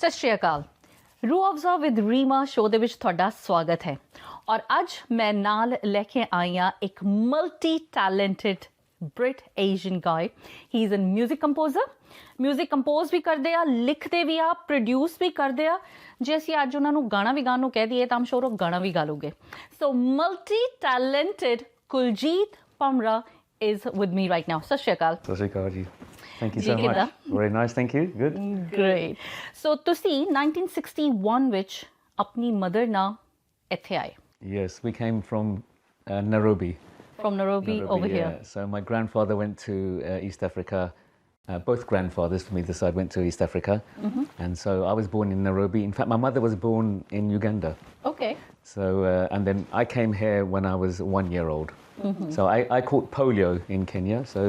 सत श्री अकाल Rooh Afza with Reema show ਦੇ ਵਿੱਚ ਤੁਹਾਡਾ ਸਵਾਗਤ ਹੈ ਔਰ ਅੱਜ ਮੈਂ ਨਾਲ ਲੈ ਕੇ ਆਈ ਹਾਂ ਇੱਕ multi talented Brit Asian guy. He's a music composer. Music compose ਵੀ ਕਰਦੇ ਆ, ਲਿਖਦੇ ਵੀ ਆ, produce ਵੀ ਕਰਦੇ ਆ. ਜੇ ਅਸੀਂ ਅੱਜ ਉਹਨਾਂ ਨੂੰ ਗਾਣਾ ਵੀ ਗਾਣ ਨੂੰ ਕਹਿ ਦਈਏ ਤਾਂ I'm sure ਉਹ ਗਾਣਾ ਵੀ ਗਾ ਲੂਗੇ. So multi-talented Kuljit Bhamra is with me right now. Sat Shri Akal. Sat Shri Akal ji. Thank you so much. Very nice, thank you. Good. Great. So ਤੁਸੀਂ 1961 ਵਿੱਚ ਆਪਣੀ mother ਨਾਲ ਇੱਥੇ ਆਏ. Yes, we came from Nairobi. From Nairobi over here. So my grandfather went to East Africa. Both grandfathers from either side went to East Africa. And so I was born in Nairobi. In fact, my mother was born in Uganda. Okay. So, and then I came here when I was 1 year old. So I caught polio in Kenya. So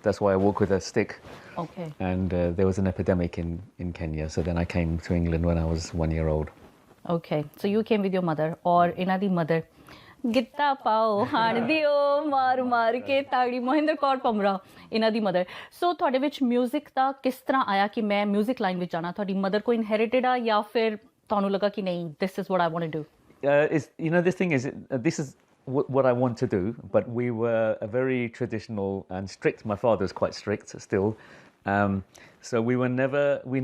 that's why I walk with a stick. Okay. And there was an epidemic in Kenya. So then I came to England when I was 1 year old. Okay. So you came with your mother or inadi mother. ਗਿੱਤਾ ਪਾਓ ਹਾਣ ਦਿਓ ਮਾਰ ਮਾਰ ਕੇ ਤਾੜੀ ਮਹਿੰਦਰ ਕੌਰ ਭਮਰਾ ਇਹਨਾਂ ਦੀ mother ਸੋ ਤੁਹਾਡੇ ਵਿੱਚ music ਦਾ ਕਿਸ ਤਰ੍ਹਾਂ ਆਇਆ ਕਿ ਮੈਂ ਮਿਊਜ਼ਿਕ ਲਾਈਨ ਵਿੱਚ ਜਾਣਾ ਤੁਹਾਡੀ ਮਦਰ ਕੋ ਇਨਹੈਰਿਟਡ ਆ ਜਾਂ ਫਿਰ ਤੁਹਾਨੂੰ ਲੱਗਾ ਕਿ ਨਹੀਂ this is what I want to do you know this is what I want to do but we were a very traditional and strict my father was quite strict still so we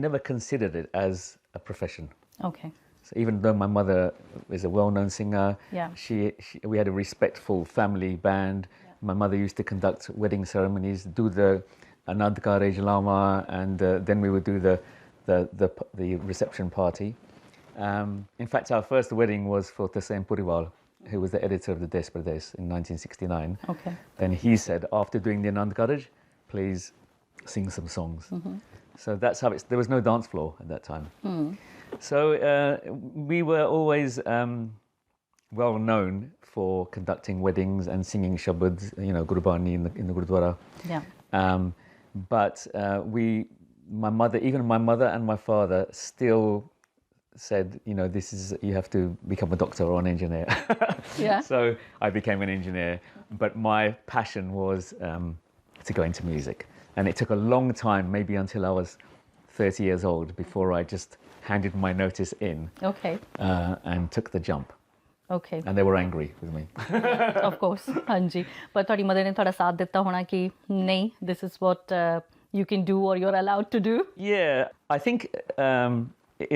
never considered it as a profession. Okay. So even though my mother is a well-known singer, we had a respectful family band. Yeah. My mother used to conduct wedding ceremonies, do the Anand Karaj Lama, and then we would do the reception party. In fact, our first wedding was for Tassaim Puriwal, who was the editor of the Des Pradesh in 1969. Okay. Then he said, after doing the Anand Karaj, please sing some songs. So that's how there was no dance floor at that time. So we were always well known for conducting weddings and singing shabads, you know, Gurbani in the Gurdwara. Yeah. But my mother and my father still said, you know, you have to become a doctor or an engineer. Yeah. So I became an engineer, but my passion was to go into music. And it took a long time, maybe until I was 30 years old, before I just handed my notice in. Okay. And took the jump. Okay. And they were angry with me. Of course. ਹਾਂਜੀ ਪਰ ਤੁਹਾਡੀ mother ਨੇ ਤੁਹਾਡਾ ਸਾਥ ਦਿੱਤਾ ਹੋਣਾ ਕਿ ਨਹੀਂ this is what you can do or you're allowed to do. Yeah, I think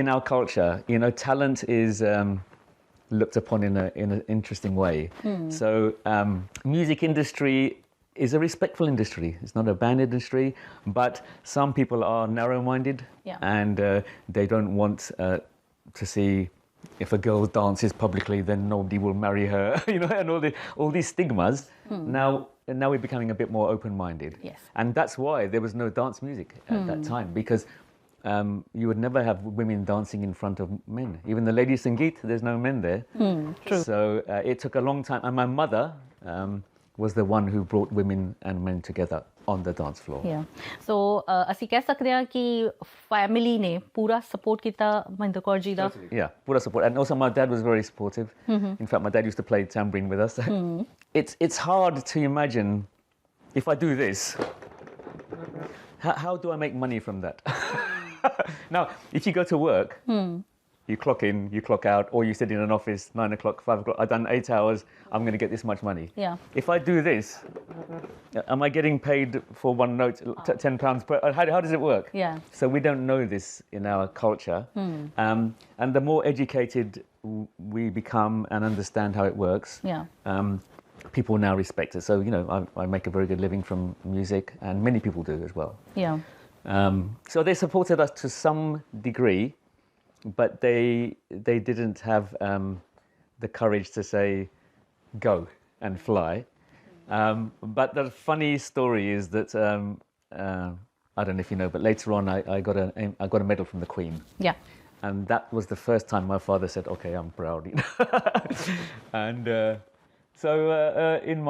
in our culture, you know, talent is looked upon in an interesting way. So music industry is a respectful industry. It's not a banned industry, but some people are narrow-minded and they don't want to see if a girl dances publicly, then nobody will marry her, you know, and all these stigmas. Now we're becoming a bit more open-minded. Yes. And that's why there was no dance music at that time, because you would never have women dancing in front of men. Even the ladies' sangeet, there's no men there. True. So it took a long time. And my mother was the one who brought women and men together on the dance floor. Yeah. So ਅਸੀਂ ਕਹਿ ਸਕਦੇ ਹਾਂ ਕਿ family ਨੇ ਪੂਰਾ support ਕੀਤਾ ਮਹਿੰਦਰ ਕੌਰ ਜੀ ਦਾ. Yeah, pura support. And also my dad was very supportive. In fact, my dad used to play tambourine with us. It's hard to imagine if I do this, how do I make money from that? Now, if you go to work, you clock in, you clock out, or you sit in an office 9 o'clock, 5 o'clock. I've done 8 hours. I'm going to get this much money. Yeah. If I do this, am I getting paid for one note, £10 per? How does it work? Yeah. So we don't know this in our culture. And the more educated we become and understand how it works, people now respect it. So, you know, I make a very good living from music, and many people do as well. Yeah. So they supported us to some degree, but they didn't have the courage to say go and fly. But the funny story is that I don't know if you know, but later on I got a medal from the Queen. Yeah. And that was the first time my father said, "Okay, I'm proud." And so in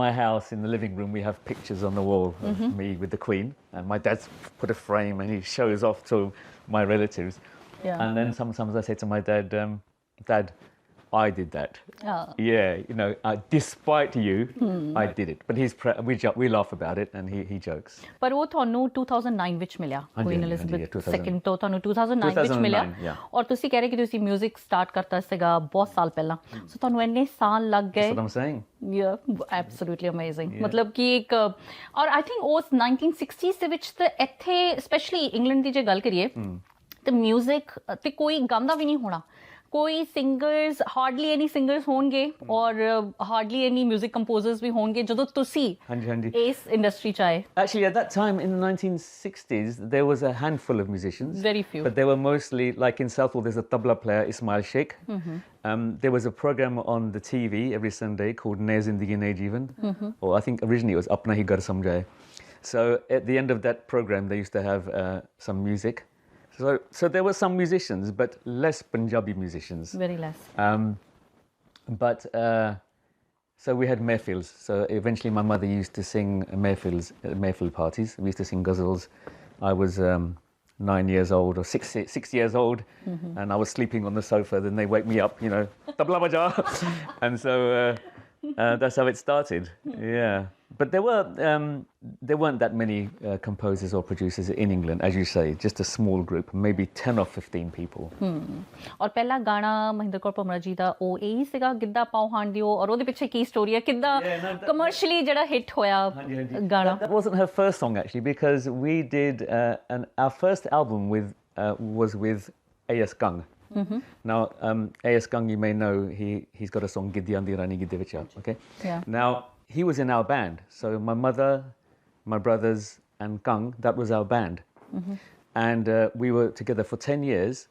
my house, in the living room, we have pictures on the wall of me with the Queen, and my dad's put a frame and he shows off to my relatives. Yeah. And then sometimes I say to my dad, Dad, I did that. Oh. Yeah, you know, despite you, I did it. But we laugh about it, and he jokes. ਪਰ ਉਹ ਤੁਹਾਨੂੰ 2009 ਵਿੱਚ ਮਿਲਿਆ ਹਾਂਜੀ, Queen ਹਾਂਜੀ, ਐਲਿਜ਼abeth 2000 II ਤੋਂ ਤੁਹਾਨੂੰ 2009 ਵਿੱਚ ਮਿਲਿਆ 2009, yeah. ਔਰ ਤੁਸੀਂ ਕਹਿ ਰਹੇ ਕਿ ਤੁਸੀਂ 뮤직 ਸਟਾਰਟ ਕਰਤਾ ਸੀਗਾ ਬਹੁਤ ਸਾਲ ਪਹਿਲਾਂ ਸੋ ਤੁਹਾਨੂੰ ਇੰਨੇ ਸਾਲ ਲੱਗ ਗਏ That's what I'm saying. Yeah, absolutely amazing. ਮਤਲਬ ਕਿ ਇੱਕ ਔਰ ਆਈ ਥਿੰਕ ਉਸ 1960s ਦੇ ਵਿੱਚ ਤੇ ਇੱਥੇ ਸਪੈਸ਼ਲੀ ਇੰਗਲੈਂਡ ਦੀ ਜੇ ਗੱਲ ਕਰੀਏ ਤੇ 뮤직 ਤੇ ਕੋਈ ਗਾਉਂਦਾ ਵੀ ਨਹੀਂ ਹੋਣਾ ਕੋਈ ਸਿੰਗਰਸ ਹਾਰਡਲੀ ਐਨੀ ਸਿੰਗਰਸ ਹੋਣਗੇ ਔਰ ਹਾਰਡਲੀ ਐਨੀ 뮤직 ਕੰਪੋਜ਼ਰਸ ਵੀ ਹੋਣਗੇ ਜਦੋਂ ਤੁਸੀਂ ਇਸ ਇੰਡਸਟਰੀ ਚ ਆਏ Actually, at that time in the 1960s, there was a handful of musicians. Very few. But they were mostly, like in Southall, there's a tabla player, Ismail Sheikh. There was a program on the TV every Sunday called Nair Zindagi Nahi Jeevan. Or I think originally it was Apna Hi Ghar Samjhaye. So at the end of that program, they used to have some music. So there were some musicians, but less Punjabi musicians. Very less. But so we had mehfils. So eventually my mother used to sing mehfils at mehfil parties. We used to sing ghazals. I was 9 years old or six years old, and I was sleeping on the sofa. Then they wake me up, you know, tabla baja. And so that's how it started. Yeah. But there weren't that many composers or producers in England, as you say, just a small group, maybe 10 or 15 people. ਔਰ ਪਹਿਲਾ ਗਾਣਾ ਮਹਿੰਦਰ ਕੌਰ ਭਮਰਾ ਜੀ ਦਾ ਉਹ ਇਹੀ ਸੀਗਾ ਗਿੱਧਾ ਪਾਓ ਹਾਣ ਦਿਓ ਔਰ ਉਹਦੇ ਪਿੱਛੇ ਕੀ ਸਟੋਰੀ ਹੈ ਕਿੱਦਾਂ ਕਮਰਸ਼ੀਅਲੀ ਜਿਹੜਾ ਹਿੱਟ ਹੋਇਆ ਗਾਣਾ That wasn't her first song actually, because we did our first album was with A.S. Gung. Now A.S. Gung, you may know, he's got a song Giddi Andi Rani Gidde Vicha, okay? Yeah. Now he was in our band, so my mother, my brothers and Gung, that was our band. And we were together for 10 years.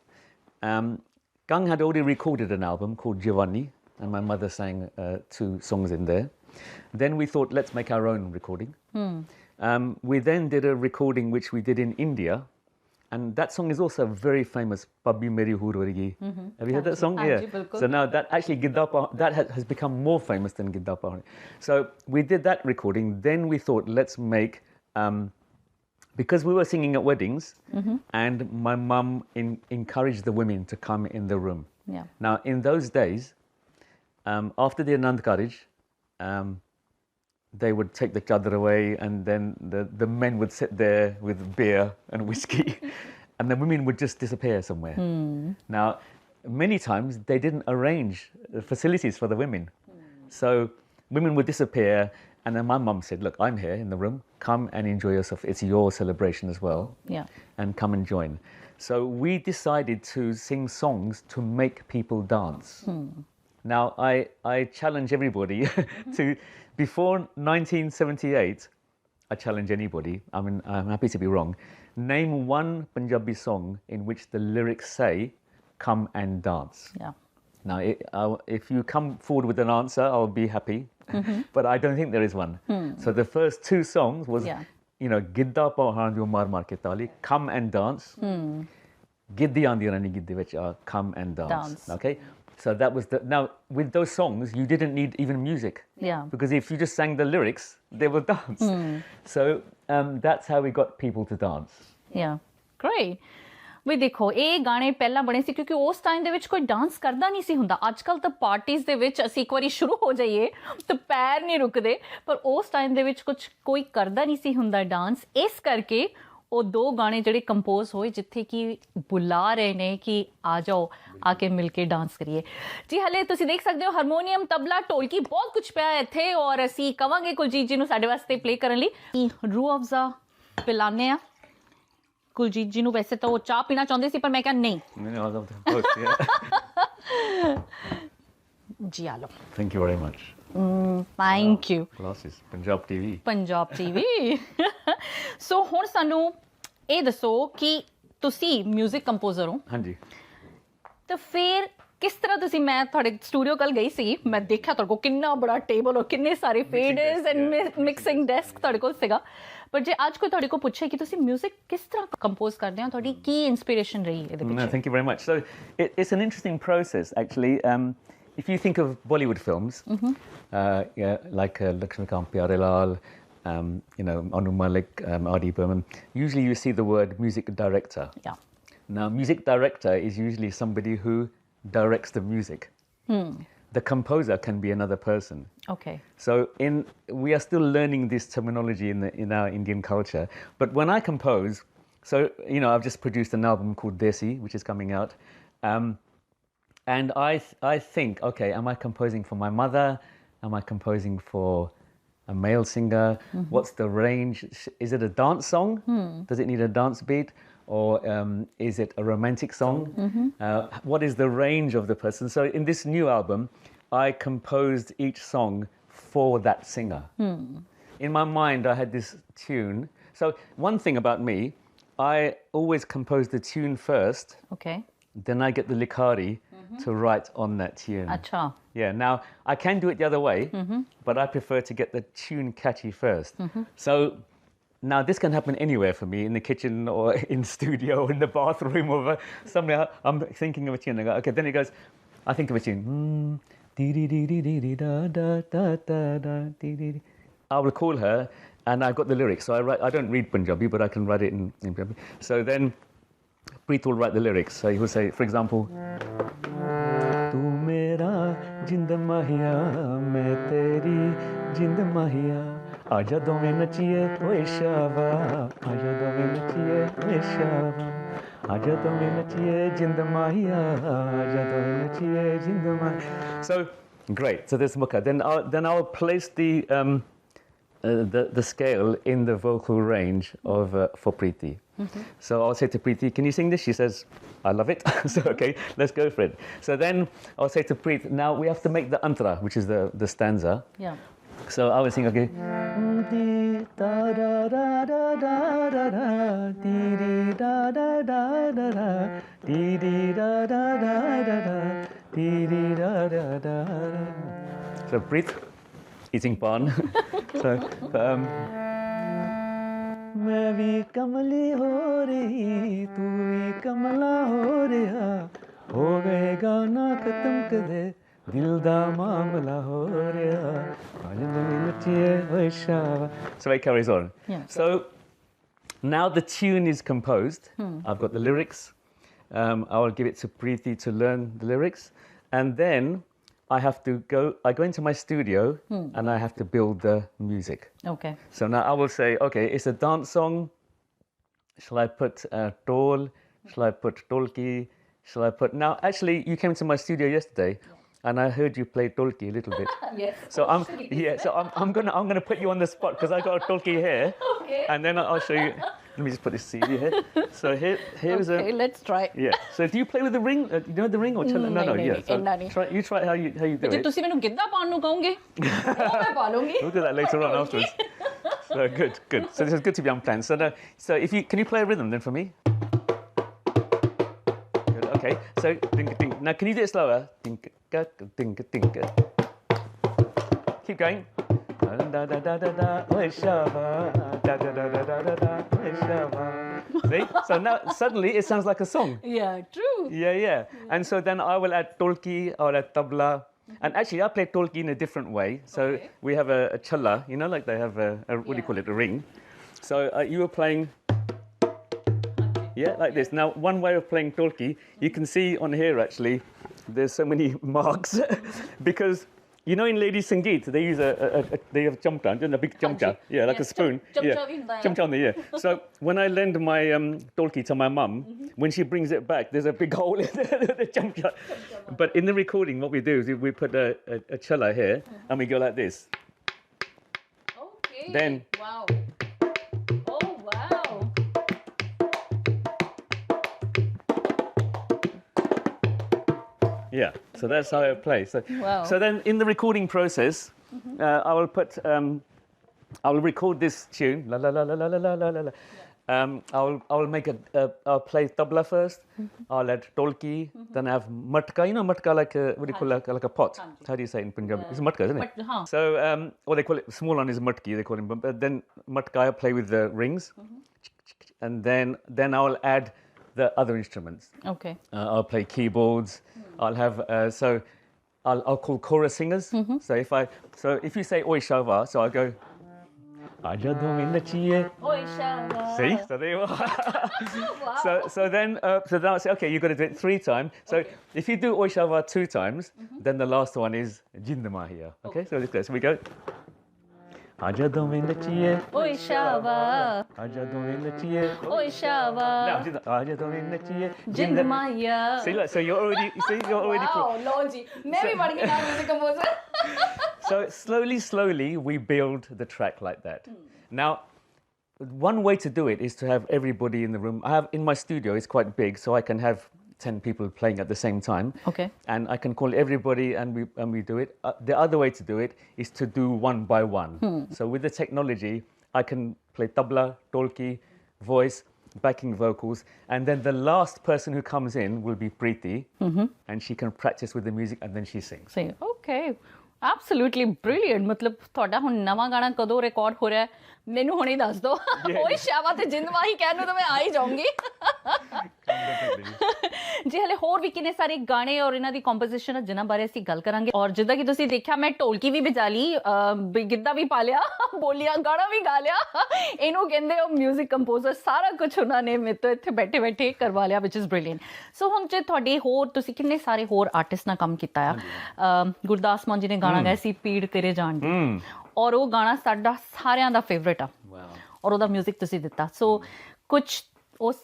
Gung had already recorded an album called Giovanni, and my mother sang 2 songs in there. Then we thought, let's make our own recording. We then did a recording which we did in India, and that song is also very famous, Pabbi Meri Hoor Varigi. Have you heard that song? Yeah. So now that actually that has become more famous than Gidda Pahani. So we did that recording. Then we thought, let's make, because we were singing at weddings, and my mum encouraged the women to come in the room. Yeah. Now in those days, after the Anand Karij, they would take the chadar away, and then the men would sit there with beer and whiskey, and the women would just disappear somewhere. Now, many times they didn't arrange facilities for the women. So women would disappear, and then my mum said, look, I'm here in the room, come and enjoy yourself. It's your celebration as well. Yeah. And come and join. So we decided to sing songs to make people dance. Now, I challenge everybody to, before 1978, I challenge anybody, I mean, I'm happy to be wrong, name one Punjabi song in which the lyrics say, come and dance. Yeah. Now, if you come forward with an answer, I'll be happy, but I don't think there is one. So the first 2 songs was, you know, Gidda Pao Haan Diyo Mar Mar Ke Tali, come and dance. Giddi Andi Rani Gidde Vich, come and dance. Okay? So that was now with those songs you didn't need even music. Yeah. Because if you just sang the lyrics, they would dance. So that's how we got people to dance. Yeah. Great. ਵੀ ਦੇਖੋ ਇਹ ਗਾਣੇ ਪਹਿਲਾਂ ਬਣੇ ਸੀ ਕਿਉਂਕਿ ਉਸ time ਦੇ ਵਿੱਚ ਕੋਈ ਡਾਂਸ ਕਰਦਾ ਨਹੀਂ ਸੀ ਹੁੰਦਾ ਅੱਜ ਕੱਲ ਤਾਂ ਪਾਰਟੀਆਂ ਦੇ ਵਿੱਚ ਅਸੀਂ ਇੱਕ ਵਾਰੀ ਸ਼ੁਰੂ ਹੋ ਜਾਈਏ ਤਾਂ ਪੈਰ ਨਹੀਂ ਰੁਕਦੇ ਪਰ ਉਸ ਟਾਈਮ ਦੇ ਵਿੱਚ ਕੋਈ ਕਰਦਾ ਨਹੀਂ ਸੀ ਹੁੰਦਾ ਡਾਂਸ ਇਸ ਕਰਕੇ ਉਹ 2 ਗਾਣੇ ਜਿਹੜੇ ਕੰਪੋਜ਼ ਹੋਏ ਜਿੱਥੇ ਕਿ ਬੁਲਾ ਰਹੇ ਨੇ ਕਿ ਆ ਜਾਓ ਆ ਕੇ ਮਿਲ ਕੇ ਡਾਂਸ ਕਰੀਏ ਜੀ ਹਲੇ ਤੁਸੀਂ ਦੇਖ ਸਕਦੇ ਹੋ ਹਾਰਮੋਨੀਅਮ ਤਬਲਾ ਢੋਲਕੀ ਬਹੁਤ ਕੁਝ ਪਿਆ ਇੱਥੇ ਔਰ ਅਸੀਂ ਕਵਾਂਗੇ ਕੁਲਜੀਤ ਜੀ ਨੂੰ ਸਾਡੇ ਵਾਸਤੇ ਪਲੇ ਕਰਨ ਲਈ ਰੂਹ ਅਫਜ਼ਾ ਪਿਲਾਨੇ ਆ ਕੁਲਜੀਤ ਜੀ ਨੂੰ ਵੈਸੇ ਤਾਂ ਉਹ ਚਾਹ ਪੀਣਾ ਚਾਹੁੰਦੇ ਸੀ ਪਰ ਮੈਂ ਕਿਹਾ ਨਹੀਂ ਜੀ ਆ ਲਓ Thank you very much. Thank you. Glasses, Punjab TV. Punjab TV. So ਹੁਣ ਸਾਨੂੰ ਇਹ ਦੱਸੋ ਕਿ ਤੁਸੀਂ 뮤직 ਕੰਪੋਜ਼ਰ ਹੋ ਹਾਂਜੀ ਤਾਂ ਫਿਰ ਕਿਸ ਤਰ੍ਹਾਂ ਤੁਸੀਂ ਮੈਂ ਤੁਹਾਡੇ ਸਟੂਡੀਓ ਕੱਲ ਗਈ ਸੀ ਮੈਂ ਦੇਖਿਆ ਤੁਹਾਡੇ ਕੋਲ ਕਿੰਨਾ ਬੜਾ ਟੇਬਲ ਔਰ ਕਿੰਨੇ ਸਾਰੇ ਫੇਡਰਸ ਐਂਡ ਮਿਕਸਿੰਗ ਡੈਸਕ ਤੁਹਾਡੇ ਕੋਲ ਸੀਗਾ ਪਰ ਜੇ ਅੱਜ ਕੋਈ ਤੁਹਾਡੇ ਕੋਲ ਪੁੱਛੇ ਕਿ ਤੁਸੀਂ 뮤직 ਕਿਸ ਤਰ੍ਹਾਂ ਕੰਪੋਜ਼ ਕਰਦੇ ਹੋ ਤੁਹਾਡੀ ਕੀ ਇਨਸਪੀਰੇਸ਼ਨ ਰਹੀ ਇਹਦੇ ਪਿੱਛੇ No, thank you very much. So it's an interesting process actually. If you think of Bollywood films, like Lakshmikant Pyarelal, you know, Anu Malik, R.D. Burman, usually you see the word music director. Yeah. Now, music director is usually somebody who directs the music. The composer can be another person. Okay. So we are still learning this terminology in our Indian culture. But when I compose, so I've just produced an album called Desi, which is coming out, and I think, okay, am I composing for my mother? Am I composing for a male singer? What's the range? Is it a dance song? Does it need a dance beat? Or is it a romantic song? What is the range of the person? So in this new album, I composed each song for that singer. In my mind, I had this tune. So one thing about me, I always compose the tune first. Okay. Then I get the likhari to write on that tune. Acha. Yeah, now I can do it the other way, but I prefer to get the tune catchy first. So now this can happen anywhere for me, in the kitchen or in studio, or in the bathroom, or somewhere. I'm thinking of a tune. I go, okay, then it goes, I think of a tune. I will call her, and I've got the lyrics. So I don't read Punjabi, but I can write it in Punjabi. So then Preet will write the lyrics. So he will say, for example, Tu mera jind mahiya, main teri jind mahiya. Aja dove nachiye oye shava, aja dove nachiye oye shava. Aja dove nachiye jind mahiya, aja dove nachiye jind mahiya. So great. So there's mukha. Then I'll place the scale in the vocal range of for Preeti. So I'll say to Preeti, can you sing this? She says, I love it. So okay, let's go for it. So then I'll say to Preet, now we have to make the antara, which is the stanza. Yeah. So I will sing, okay. So Preet, eating pan. So मैं भी कमली हो रही तू भी कमला हो रहा हो गए गाना खत्म कर दे दिल दा मामला हो रहा आज नवी नचिए ओए Shava. So it carries on. Yeah. So now the tune is composed. I've got the lyrics. I will give it to Preeti to learn the lyrics, and then I go into my studio and I have to build the music. Okay. So now I will say, okay, it's a dance song. Shall I put tol? Shall I put tolki? Shall I put... Now, actually, you came to my studio yesterday and I heard you play tolki a little bit. Yes. So I'm gonna put you on the spot because I got a tolki here. Okay. And then I'll show you. Let me just put this CD here. So here's Okay, let's try. Yeah. So do you play with the ring? You know the ring or cello? No. Yeah. So you try how you do it. ਤੁਸੀਂ ਮੈਨੂੰ ਗਿੱਧਾ ਪਾਉਣ ਨੂੰ ਕਹੋਗੇ ਉਹ ਮੈਂ ਪਾ ਲੂੰਗੀ. We'll do that later on afterwards. So good. So this is good to be unplanned. So can you play a rhythm then for me? Good. Okay. So ding ding. Now can you do it slower? Ding ding ding. Keep going. Da da da da da. Oh shava. Da da da da da da. Oh shava. See? So now suddenly it sounds like a song. Yeah, true. Yeah. And so then I will add tolki, I'll add tabla. And actually I play tolki in a different way. So we have a challa, like they have what do you call it, a ring. So you were playing, like this. Now one way of playing tolki, you can see on here actually, there's so many marks because in Lady Sangeet, they use they have chamcha, a big chamcha, like a spoon. Chamcha on the So when I lend my tolki to my mum, when she brings it back, there's a big hole in the chamcha. But in the recording, what we do is we put a chella here, and we go like this. Okay. Then. Wow. Oh, wow. Yeah, so that's how I play. So then in the recording process, I will record this tune. La la la la la la la la la. I'll make I'll play tabla first. I'll add tolki. Then I have matka. Matka like what do you call it? Like a pot. How do you say it in Punjabi? It's matka, isn't it? So or they call it, small one is matki. They call it. But then matka I play with the rings, and then I'll add the other instruments. Okay. I'll play keyboards. I'll have I'll call chorus singers. So if you say oi shava, so I go Aja do min nachiye. Oi Shaba. See? So there you are. So then I say, okay, you've got to do it 3 times. So if you do Oi Shava 2 times, then the last one is Jindamahiya. Okay, so let's go. So we go. Aja do min nachiye. Oi Shaba. Aja do min nachiye. Oi Shaba. Now, Aja do min nachiye. Jindamaya. See, look, so you're already. Wow, लो जी मैं भी बढ़ गई music composer So slowly, we build the track like that. Now, one way to do it is to have everybody in the room. I have in my studio, it's quite big, so I can have 10 people playing at the same time. Okay. And I can call everybody and we do it. The other way to do it is to do one by one. So with the technology, I can play tabla, dolki, voice, backing vocals, and then the last person who comes in will be Preeti, and she can practice with the music and then she sings. सही okay absolutely brilliant मतलब ਤੁਹਾਡਾ ਹੁਣ ਨਵਾਂ ਗਾਣਾ ਕਦੋਂ record ਹੋ ਰਿਹਾ ਹੈ ਮੈਨੂੰ ਹੁਣੇ ਦੱਸ ਦਿਓ ਓਏ ਸ਼ਾਵਾ ਤੇ ਜਿੰਦਵਾਹੀ ਕਹਿਣ ਨੂੰ ਤਾਂ ਮੈਂ ਆ ਹੀ ਜਾਊਂਗੀ ਜੀ ਹਲੇ ਹੋਰ ਵੀ ਕਿੰਨੇ ਸਾਰੇ ਗਾਣੇ ਔਰ ਇਹਨਾਂ ਦੀ ਕੰਪੋਜੀਸ਼ਨ ਜਿਨ੍ਹਾਂ ਬਾਰੇ ਅਸੀਂ ਗੱਲ ਕਰਾਂਗੇ ਔਰ ਜਿੱਦਾਂ ਕਿ ਤੁਸੀਂ ਦੇਖਿਆ ਮੈਂ ਢੋਲਕੀ ਵੀ ਵਜਾ ਲਈ ਗਿੱਧਾ ਵੀ ਪਾ ਲਿਆ ਬੋਲੀਆਂ ਗਾਣਾ ਵੀ ਗਾ ਲਿਆ ਇਹਨੂੰ ਕਹਿੰਦੇ ਉਹ 뮤직 ਕੰਪੋਜ਼ਰ ਸਾਰਾ ਕੁਝ ਉਹਨਾਂ ਨੇ ਮੇਰੇ ਤੋਂ ਇੱਥੇ ਬੈਠੇ ਬੈਠੇ ਕਰਵਾ ਲਿਆ ਵਿਚ ਇਜ਼ ਬ੍ਰਿਲੀਅੰਟ ਸੋ ਹੁਣ ਜੇ ਤੁਹਾਡੇ ਹੋਰ ਤੁਸੀਂ ਕਿੰਨੇ ਸਾਰੇ ਹੋਰ ਆਰਟਿਸਟ ਨਾਲ ਕੰਮ ਕੀਤਾ ਆ ਗੁਰਦਾਸ ਮਾਨ ਜੀ ਨੇ ਗਾਣਾ ਗਾਇਆ ਸੀ ਪੀੜ ਤੇਰੇ ਜਾਣ ਦੀ ਔਰ ਉਹ ਗਾਣਾ ਸਾਡਾ ਸਾਰਿਆਂ ਦਾ ਫੇਵਰੇਟ ਆ ਔਰ ਉਹਦਾ 뮤직 ਤੁਸੀਂ ਦਿੱਤਾ ਸੋ ਕੁਝ ਉਸ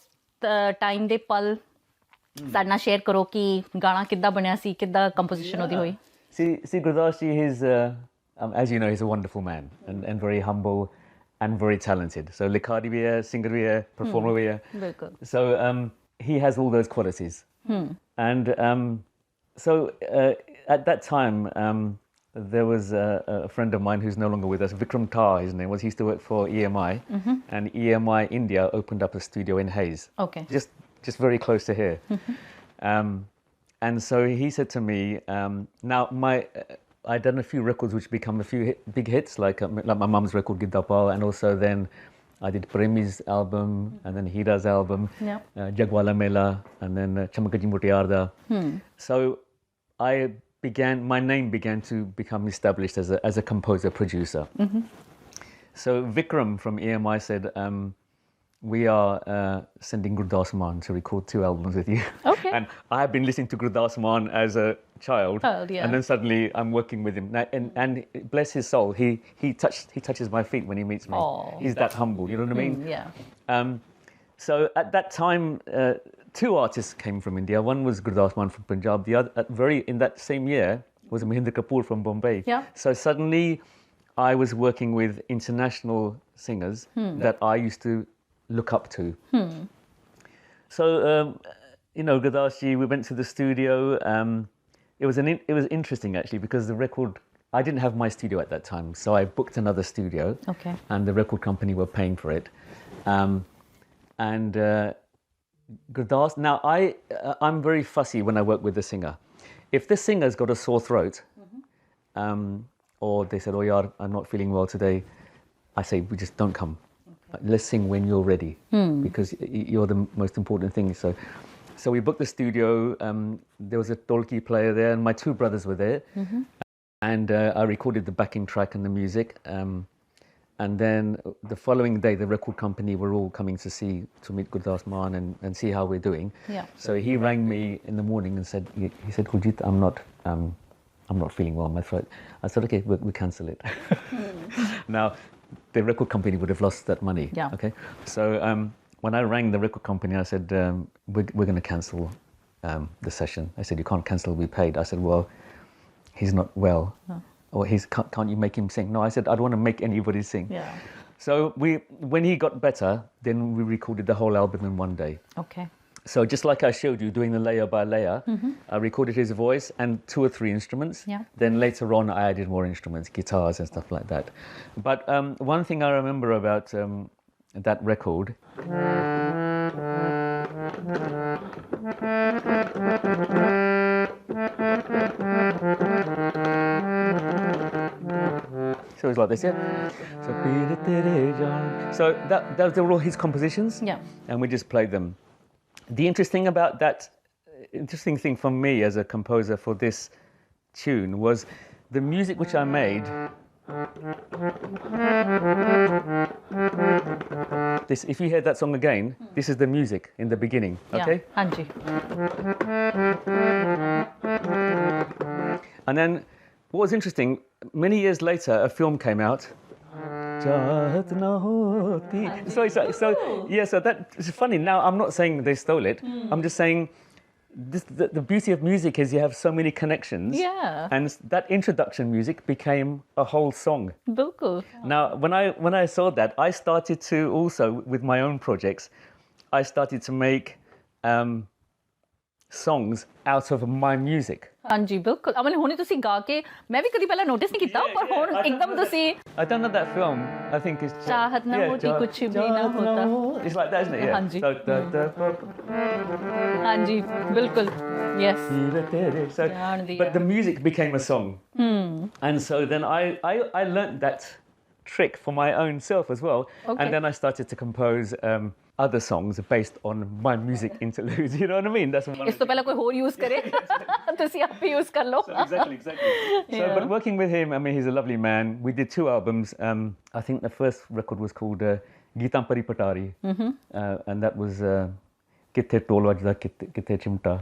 ਟਾਈਮ ਦੇ ਪਲ ਸਾਡੇ ਨਾਲ ਸ਼ੇਅਰ ਕਰੋ ਕਿ ਗਾਣਾ ਕਿੱਦਾਂ ਬਣਿਆ ਸੀ ਕਿੱਦਾਂ ਕੰਪੋਜੀਸ਼ਨ ਉਹਦੀ ਹੋਈ See, Gurdas ji, as you know, he's a wonderful man and very humble and very talented. So likhari bhi hai, singer bhi hai, performer bhi hai. ਬਿਲਕੁਲ So he has all those qualities. And so at that time, there was a friend of mine who's no longer with us, Vikram Tar, his name was. He used to work for EMI, and EMI India opened up a studio in Hayes. Okay. Just very close to here. And so he said to me, now I'd done a few records which become a few big hits, like my mum's record Giddapal, and also then I did Premi's album, and then Hira's album, Jagwala Mela, and then Chamakaji Mutiarda. So my name began to become established as a composer producer. So Vikram from EMI said, we are sending Gurdas Maan to record 2 albums with you. Okay. And I have been listening to Gurdas Maan as a child, yeah. and then suddenly I'm working with him. Now, and bless his soul, he touches my feet when he meets me. Oh. He's that humble, you know what I mean? Yeah. So at that time, 2 artists came from India. One was Gurdas Maan from Punjab. The other, in that same year, was Mahendra Kapoor from Bombay. Yeah. So suddenly, I was working with international singers that I used to look up to. So, Gurdas ji, we went to the studio. It was interesting actually because the record, I didn't have my studio at that time, so I booked another studio. Okay. And the record company were paying for it. And Gurdas, now I'm very fussy when I work with the singer. If the singer's got a sore throat, or they said, oh yaar, I'm not feeling well today, I say, we just don't come. Let's sing when you're ready, because you're the most important thing. So we booked the studio. There was a dolki player there, and my 2 brothers were there. And I recorded the backing track and the music. And then the following day, the record company were all coming to meet Gurdas Maan and see how we're doing. Yeah. So he rang me in the morning and said, Kuljit, I'm not feeling well in my throat. I said, okay, we cancel it. Now, the record company would have lost that money. Yeah. Okay. So when I rang the record company, I said, we're going to cancel the session. I said, you can't cancel, we paid. I said, well, he's not well. Or can't you make him sing? No, I said, I don't want to make anybody sing. Yeah. So when he got better, then we recorded the whole album in one day. Okay. So just like I showed you, doing the layer by layer, I recorded his voice and 2 or 3 instruments. Yeah. Then later on, I added more instruments, guitars and stuff like that. But one thing I remember about that record. So it was like this, yeah. So those were all his compositions. Yeah. And we just played them. The interesting thing for me as a composer for this tune was the music which I made This, if you hear that song again, this is the music in the beginning, okay? Yeah. Hanji. And then what was interesting, many years later, a film came out. So yeah, so that's funny. Now, I'm not saying they stole it. I'm just saying the beauty of music is you have so many connections. Yeah. And that introduction music became a whole song. Bilkul. Now, when I saw that, I started to also, with my own projects, I started to make songs out of my music. ਹਾਂਜੀ ਬਿਲਕੁਲ ਅਮਨ ਹੁਣੇ ਤੁਸੀਂ ਗਾ ਕੇ ਮੈਂ ਵੀ ਕਦੀ ਪਹਿਲਾਂ notice ਨਹੀਂ ਕੀਤਾ ਪਰ ਹੁਣ ਇੱਕਦਮ ਤੁਸੀਂ I don't know that film. I think it's ਚਾਹਤ ਨਾ ਹੋਤੀ ਕੁਛ ਵੀ ਨਾ ਹੋਤਾ It's like that, isn't it? Yeah. ਹਾਂਜੀ So, ਹਾਂਜੀ ਬਿਲਕੁਲ yes so, but the music became a song. And so then I learnt that trick for my own self as well. Okay. And then I started to compose other songs based on my music interludes. You know what I mean? That's one ਇਸ ਤੋਂ ਪਹਿਲਾਂ ਕੋਈ ਹੋਰ use ਕਰੇ ਤੁਸੀਂ ਆਪ ਹੀ use ਕਰ ਲਓ exactly. So, but working with him, I mean, he's a lovely man. We did 2 albums. I think the first record was called Geetam Pari Patari, and that was Kitte Tol Vajda Kitte Chimta.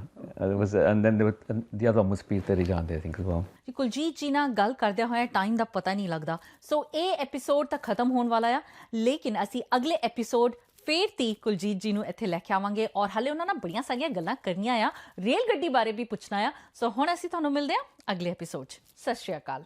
And then there was, the other one was Peer Tere Jande, I think, as well. Kuljeet ji ਨਾਲ ਗੱਲ ਕਰਦਿਆਂ ਹੋਇਆ time ਦਾ ਪਤਾ ਨਹੀਂ ਲੱਗਦਾ ਸੋ ਇਹ episode ਤਾਂ ਖਤਮ ਹੋਣ ਵਾਲਾ ਆ ਲੇਕਿਨ ਅਸੀਂ ਅਗਲੇ ਐਪੀਸੋਡ ਫੇਰ ਤੀ ਕੁਲਜੀਤ ਜੀ ਨੂੰ ਇੱਥੇ ਲੈ ਕੇ ਆਵਾਂਗੇ ਔਰ ਹਾਲੇ ਉਹਨਾਂ ਨਾਲ ਬੜੀਆਂ ਸਾਰੀਆਂ ਗੱਲਾਂ ਕਰਨੀਆਂ ਆ ਰੇਲ ਗੱਡੀ ਬਾਰੇ ਵੀ ਪੁੱਛਣਾ ਆ ਸੋ ਹੁਣ ਅਸੀਂ ਤੁਹਾਨੂੰ ਮਿਲਦੇ ਹਾਂ ਅਗਲੇ ਐਪੀਸੋਡ 'ਚ ਸਤਿ ਸ਼੍ਰੀ ਅਕਾਲ